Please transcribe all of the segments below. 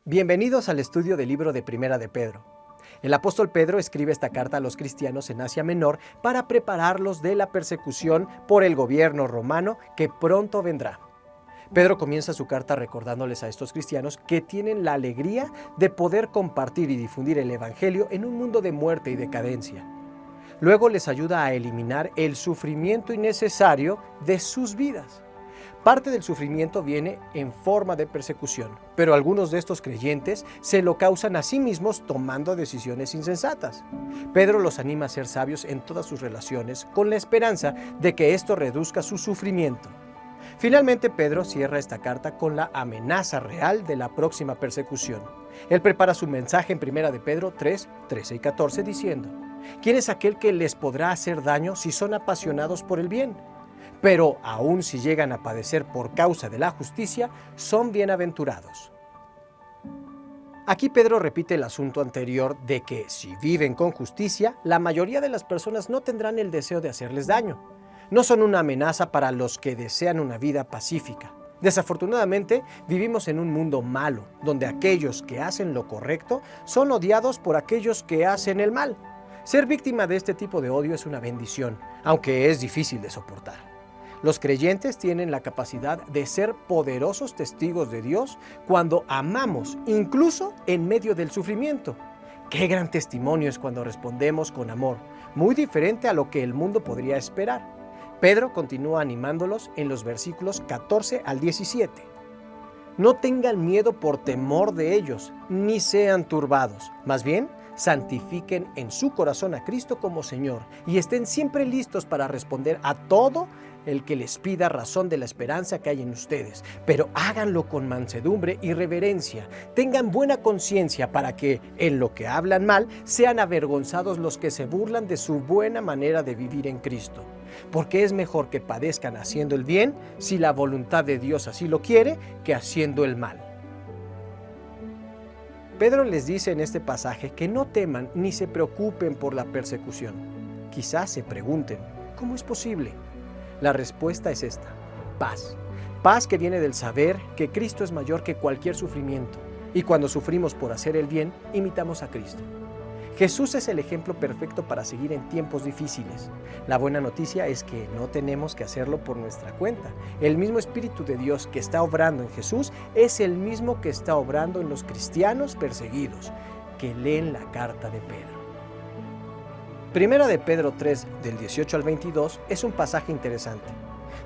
Bienvenidos al estudio del libro de Primera de Pedro. El apóstol Pedro escribe esta carta a los cristianos en Asia Menor para prepararlos de la persecución por el gobierno romano que pronto vendrá. Pedro comienza su carta recordándoles a estos cristianos que tienen la alegría de poder compartir y difundir el evangelio en un mundo de muerte y decadencia. Luego les ayuda a eliminar el sufrimiento innecesario de sus vidas. Parte del sufrimiento viene en forma de persecución, pero algunos de estos creyentes se lo causan a sí mismos tomando decisiones insensatas. Pedro los anima a ser sabios en todas sus relaciones con la esperanza de que esto reduzca su sufrimiento. Finalmente, Pedro cierra esta carta con la amenaza real de la próxima persecución. Él prepara su mensaje en 1 de Pedro 3, 13 y 14 diciendo: ¿Quién es aquel que les podrá hacer daño si son apasionados por el bien? Pero aun si llegan a padecer por causa de la justicia, son bienaventurados. Aquí Pedro repite el asunto anterior de que si viven con justicia, la mayoría de las personas no tendrán el deseo de hacerles daño. No son una amenaza para los que desean una vida pacífica. Desafortunadamente, vivimos en un mundo malo, donde aquellos que hacen lo correcto son odiados por aquellos que hacen el mal. Ser víctima de este tipo de odio es una bendición, aunque es difícil de soportar. Los creyentes tienen la capacidad de ser poderosos testigos de Dios cuando amamos, incluso en medio del sufrimiento. Qué gran testimonio es cuando respondemos con amor, muy diferente a lo que el mundo podría esperar. Pedro continúa animándolos en los versículos 14 al 17. No tengan miedo por temor de ellos, ni sean turbados. Más bien, santifiquen en su corazón a Cristo como Señor y estén siempre listos para responder a todo el que les pida razón de la esperanza que hay en ustedes, pero háganlo con mansedumbre y reverencia. Tengan buena conciencia para que, en lo que hablan mal, sean avergonzados los que se burlan de su buena manera de vivir en Cristo. Porque es mejor que padezcan haciendo el bien, si la voluntad de Dios así lo quiere, que haciendo el mal. Pedro les dice en este pasaje que no teman ni se preocupen por la persecución. Quizás se pregunten, ¿cómo es posible? La respuesta es esta: paz. Paz que viene del saber que Cristo es mayor que cualquier sufrimiento, y cuando sufrimos por hacer el bien, imitamos a Cristo. Jesús es el ejemplo perfecto para seguir en tiempos difíciles. La buena noticia es que no tenemos que hacerlo por nuestra cuenta. El mismo Espíritu de Dios que está obrando en Jesús es el mismo que está obrando en los cristianos perseguidos, que leen la carta de Pedro. Primera de Pedro 3, del 18 al 22, es un pasaje interesante.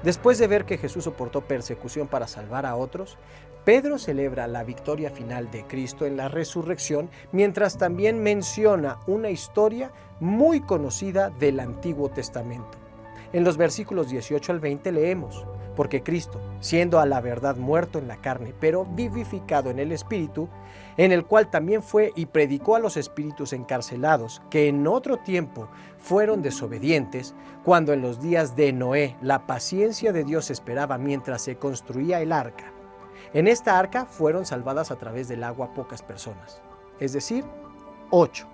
Después de ver que Jesús soportó persecución para salvar a otros, Pedro celebra la victoria final de Cristo en la resurrección, mientras también menciona una historia muy conocida del Antiguo Testamento. En los versículos 18 al 20 leemos: porque Cristo, siendo a la verdad muerto en la carne, pero vivificado en el Espíritu, en el cual también fue y predicó a los espíritus encarcelados, que en otro tiempo fueron desobedientes, cuando en los días de Noé la paciencia de Dios esperaba mientras se construía el arca. En esta arca fueron salvadas a través del agua pocas personas, es decir, 8.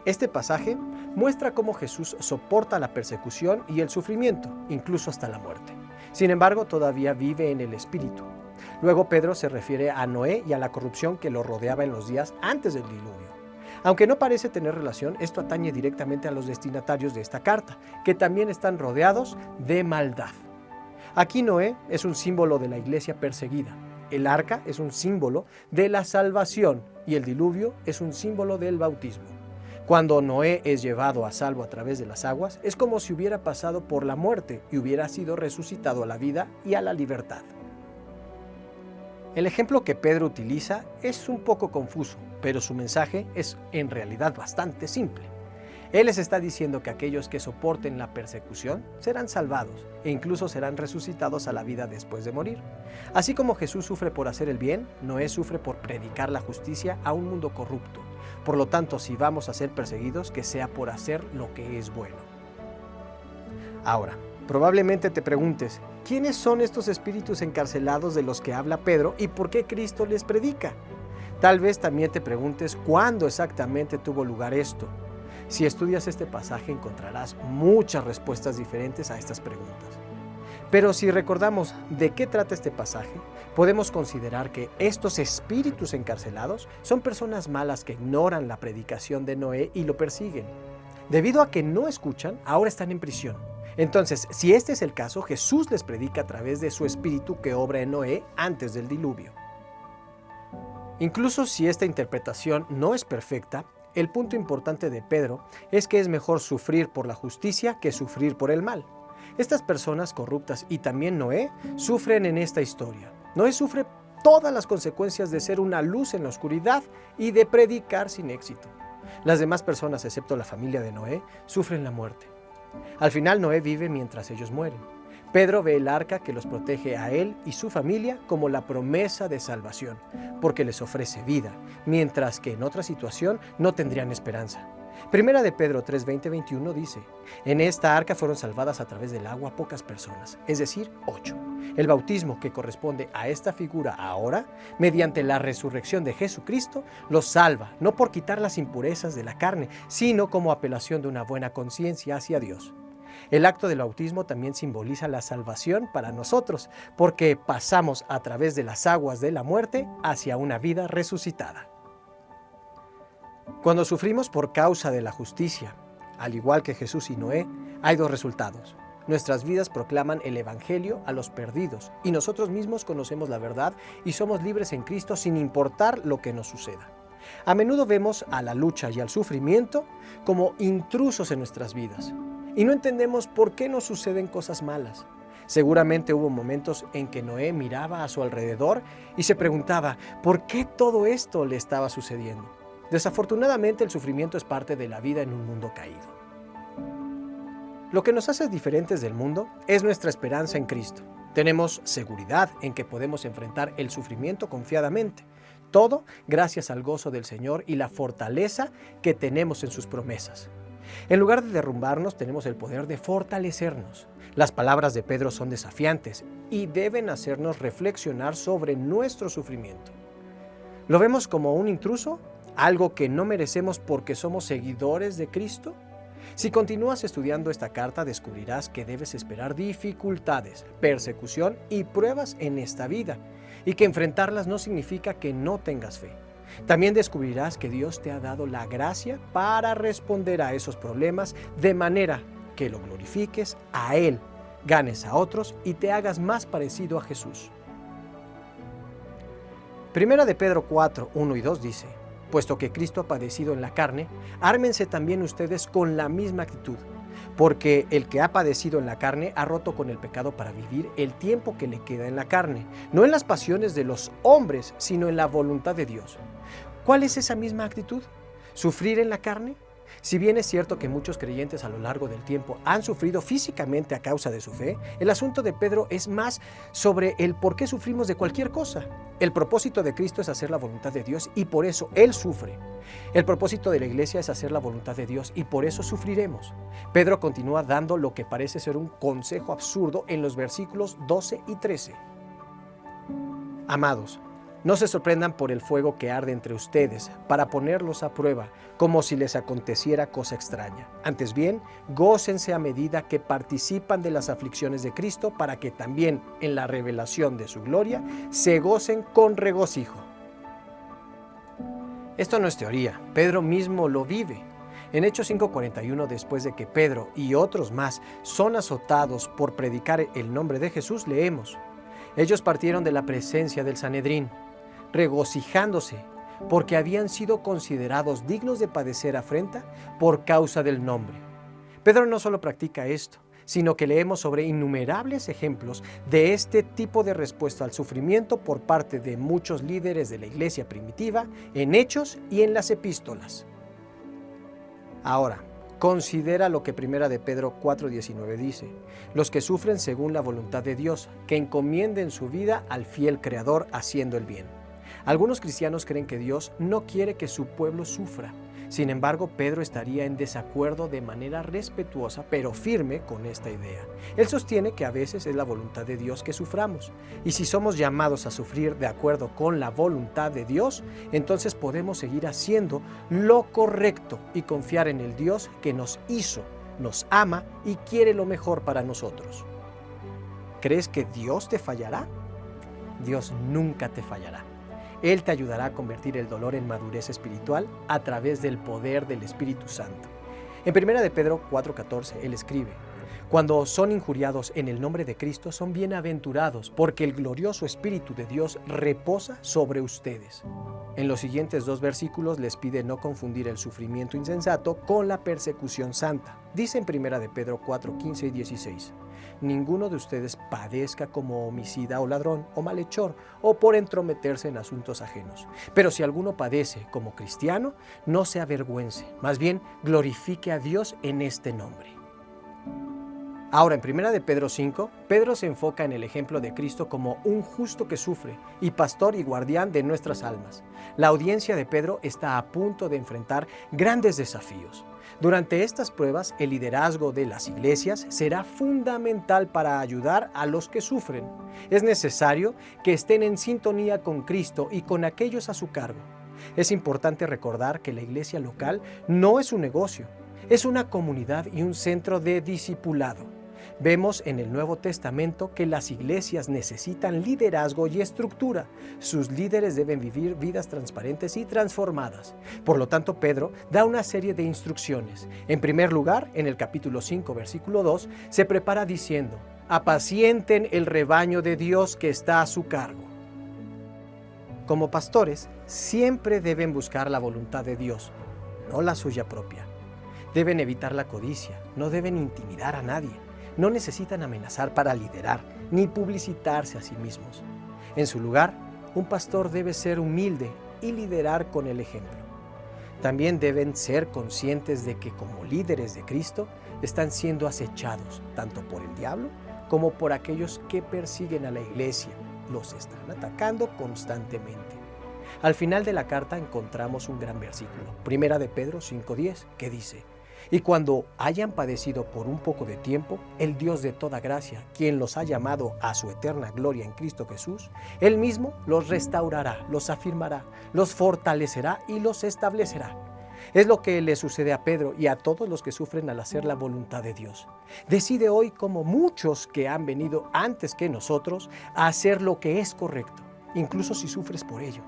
Este pasaje muestra cómo Jesús soporta la persecución y el sufrimiento, incluso hasta la muerte. Sin embargo, todavía vive en el Espíritu. Luego Pedro se refiere a Noé y a la corrupción que lo rodeaba en los días antes del diluvio. Aunque no parece tener relación, esto atañe directamente a los destinatarios de esta carta, que también están rodeados de maldad. Aquí Noé es un símbolo de la iglesia perseguida, el arca es un símbolo de la salvación y el diluvio es un símbolo del bautismo. Cuando Noé es llevado a salvo a través de las aguas, es como si hubiera pasado por la muerte y hubiera sido resucitado a la vida y a la libertad. El ejemplo que Pedro utiliza es un poco confuso, pero su mensaje es en realidad bastante simple. Él les está diciendo que aquellos que soporten la persecución serán salvados e incluso serán resucitados a la vida después de morir. Así como Jesús sufre por hacer el bien, Noé sufre por predicar la justicia a un mundo corrupto. Por lo tanto, si vamos a ser perseguidos, que sea por hacer lo que es bueno. Ahora, probablemente te preguntes, ¿quiénes son estos espíritus encarcelados de los que habla Pedro y por qué Cristo les predica? Tal vez también te preguntes cuándo exactamente tuvo lugar esto. Si estudias este pasaje encontrarás muchas respuestas diferentes a estas preguntas. Pero si recordamos de qué trata este pasaje, podemos considerar que estos espíritus encarcelados son personas malas que ignoran la predicación de Noé y lo persiguen. Debido a que no escuchan, ahora están en prisión. Entonces, si este es el caso, Jesús les predica a través de su espíritu que obra en Noé antes del diluvio. Incluso si esta interpretación no es perfecta, el punto importante de Pedro es que es mejor sufrir por la justicia que sufrir por el mal. Estas personas corruptas y también Noé sufren en esta historia. Noé sufre todas las consecuencias de ser una luz en la oscuridad y de predicar sin éxito. Las demás personas, excepto la familia de Noé, sufren la muerte. Al final Noé vive mientras ellos mueren. Pedro ve el arca que los protege a él y su familia como la promesa de salvación, porque les ofrece vida, mientras que en otra situación no tendrían esperanza. Primera de Pedro 3, 20-21 dice: en esta arca fueron salvadas a través del agua pocas personas, es decir, 8. El bautismo que corresponde a esta figura ahora, mediante la resurrección de Jesucristo, los salva, no por quitar las impurezas de la carne, sino como apelación de una buena conciencia hacia Dios. El acto del bautismo también simboliza la salvación para nosotros, porque pasamos a través de las aguas de la muerte hacia una vida resucitada. Cuando sufrimos por causa de la justicia, al igual que Jesús y Noé, hay dos resultados. Nuestras vidas proclaman el Evangelio a los perdidos y nosotros mismos conocemos la verdad y somos libres en Cristo sin importar lo que nos suceda. A menudo vemos a la lucha y al sufrimiento como intrusos en nuestras vidas y no entendemos por qué nos suceden cosas malas. Seguramente hubo momentos en que Noé miraba a su alrededor y se preguntaba por qué todo esto le estaba sucediendo. Desafortunadamente, el sufrimiento es parte de la vida en un mundo caído. Lo que nos hace diferentes del mundo es nuestra esperanza en Cristo. Tenemos seguridad en que podemos enfrentar el sufrimiento confiadamente. Todo gracias al gozo del Señor y la fortaleza que tenemos en sus promesas. En lugar de derrumbarnos, tenemos el poder de fortalecernos. Las palabras de Pedro son desafiantes y deben hacernos reflexionar sobre nuestro sufrimiento. ¿Lo vemos como un intruso? ¿Algo que no merecemos porque somos seguidores de Cristo? Si continúas estudiando esta carta, descubrirás que debes esperar dificultades, persecución y pruebas en esta vida, y que enfrentarlas no significa que no tengas fe. También descubrirás que Dios te ha dado la gracia para responder a esos problemas de manera que lo glorifiques a Él, ganes a otros y te hagas más parecido a Jesús. Primera de Pedro 4, 1 y 2 dice: puesto que Cristo ha padecido en la carne, ármense también ustedes con la misma actitud, porque el que ha padecido en la carne ha roto con el pecado para vivir el tiempo que le queda en la carne, no en las pasiones de los hombres, sino en la voluntad de Dios. ¿Cuál es esa misma actitud? ¿Sufrir en la carne? Si bien es cierto que muchos creyentes a lo largo del tiempo han sufrido físicamente a causa de su fe, el asunto de Pedro es más sobre el por qué sufrimos de cualquier cosa. El propósito de Cristo es hacer la voluntad de Dios y por eso Él sufre. El propósito de la iglesia es hacer la voluntad de Dios y por eso sufriremos. Pedro continúa dando lo que parece ser un consejo absurdo en los versículos 12 y 13. Amados, no se sorprendan por el fuego que arde entre ustedes para ponerlos a prueba, como si les aconteciera cosa extraña. Antes bien, gócense a medida que participan de las aflicciones de Cristo, para que también en la revelación de su gloria se gocen con regocijo. Esto no es teoría, Pedro mismo lo vive. En Hechos 5:41, después de que Pedro y otros más son azotados por predicar el nombre de Jesús, leemos: ellos partieron de la presencia del Sanedrín, regocijándose, porque habían sido considerados dignos de padecer afrenta por causa del nombre. Pedro no solo practica esto, sino que leemos sobre innumerables ejemplos de este tipo de respuesta al sufrimiento por parte de muchos líderes de la iglesia primitiva en Hechos y en las epístolas. Ahora, considera lo que Primera de Pedro 4:19 dice: los que sufren según la voluntad de Dios, que encomienden su vida al fiel Creador haciendo el bien. Algunos cristianos creen que Dios no quiere que su pueblo sufra. Sin embargo, Pedro estaría en desacuerdo de manera respetuosa pero firme con esta idea. Él sostiene que a veces es la voluntad de Dios que suframos, y si somos llamados a sufrir de acuerdo con la voluntad de Dios, entonces podemos seguir haciendo lo correcto y confiar en el Dios que nos hizo, nos ama y quiere lo mejor para nosotros. ¿Crees que Dios te fallará? Dios nunca te fallará. Él te ayudará a convertir el dolor en madurez espiritual a través del poder del Espíritu Santo. En 1 de Pedro 4:14, él escribe: cuando son injuriados en el nombre de Cristo, son bienaventurados, porque el glorioso Espíritu de Dios reposa sobre ustedes. En los siguientes 2 versículos les pide no confundir el sufrimiento insensato con la persecución santa. Dice en 1 de Pedro 4:15 y 16: ninguno de ustedes padezca como homicida o ladrón o malhechor o por entrometerse en asuntos ajenos. Pero si alguno padece como cristiano, no se avergüence, más bien glorifique a Dios en este nombre. Ahora, en 1 de Pedro 5, Pedro se enfoca en el ejemplo de Cristo como un justo que sufre y pastor y guardián de nuestras almas. La audiencia de Pedro está a punto de enfrentar grandes desafíos. Durante estas pruebas, el liderazgo de las iglesias será fundamental para ayudar a los que sufren. Es necesario que estén en sintonía con Cristo y con aquellos a su cargo. Es importante recordar que la iglesia local no es un negocio, es una comunidad y un centro de discipulado. Vemos en el Nuevo Testamento que las iglesias necesitan liderazgo y estructura. Sus líderes deben vivir vidas transparentes y transformadas. Por lo tanto, Pedro da una serie de instrucciones. En primer lugar, en el capítulo 5, versículo 2, se prepara diciendo: apacienten el rebaño de Dios que está a su cargo. Como pastores, siempre deben buscar la voluntad de Dios, no la suya propia. Deben evitar la codicia, no deben intimidar a nadie. No necesitan amenazar para liderar, ni publicitarse a sí mismos. En su lugar, un pastor debe ser humilde y liderar con el ejemplo. También deben ser conscientes de que como líderes de Cristo están siendo acechados tanto por el diablo como por aquellos que persiguen a la iglesia. Los están atacando constantemente. Al final de la carta encontramos un gran versículo, 1 de Pedro 5:10, que dice: y cuando hayan padecido por un poco de tiempo, el Dios de toda gracia, quien los ha llamado a su eterna gloria en Cristo Jesús, Él mismo los restaurará, los afirmará, los fortalecerá y los establecerá. Es lo que le sucede a Pedro y a todos los que sufren al hacer la voluntad de Dios. Decide hoy, como muchos que han venido antes que nosotros, a hacer lo que es correcto, incluso si sufres por ello.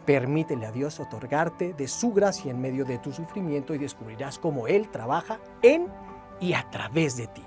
Permítele a Dios otorgarte de su gracia en medio de tu sufrimiento y descubrirás cómo Él trabaja en y a través de ti.